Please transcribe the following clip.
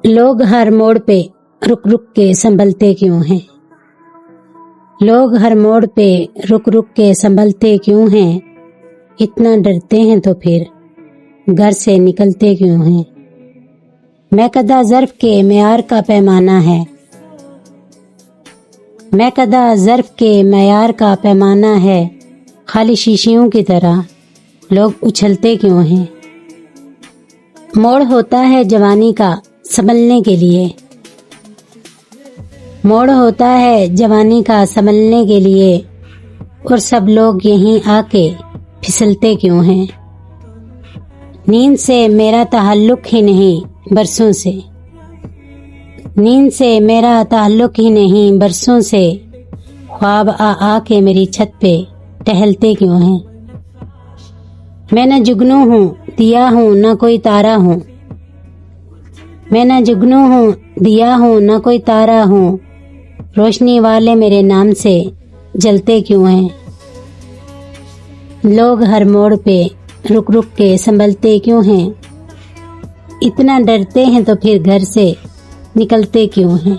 लोग हर मोड़ पे रुक रुक के संभलते क्यों हैं? लोग हर मोड़ पे रुक रुक के संभलते क्यों हैं? इतना डरते हैं तो फिर घर से निकलते क्यों हैं? मैं कदा ज़र्फ़ के मेयार का पैमाना है, मैं कदा ज़र्फ़ के मेयार का पैमाना है, खाली शीशियों की तरह लोग उछलते क्यों हैं? मोड़ होता है जवानी का संभलने के लिए, मोड़ होता है जवानी का संभलने के लिए, और सब लोग यहीं आके फिसलते क्यों हैं? नींद से मेरा ताल्लुक ही नहीं बरसों से, नींद से मेरा ताल्लुक ही नहीं बरसों से, ख्वाब आ के मेरी छत पे टहलते क्यों हैं? मैं न जुगनू हूँ दिया हूँ न कोई तारा हूँ, मैं न जुगनू हूँ दिया हूँ न कोई तारा हूँ, रोशनी वाले मेरे नाम से जलते क्यों हैं? लोग हर मोड़ पे रुक रुक के संभलते क्यों हैं? इतना डरते हैं तो फिर घर से निकलते क्यों हैं?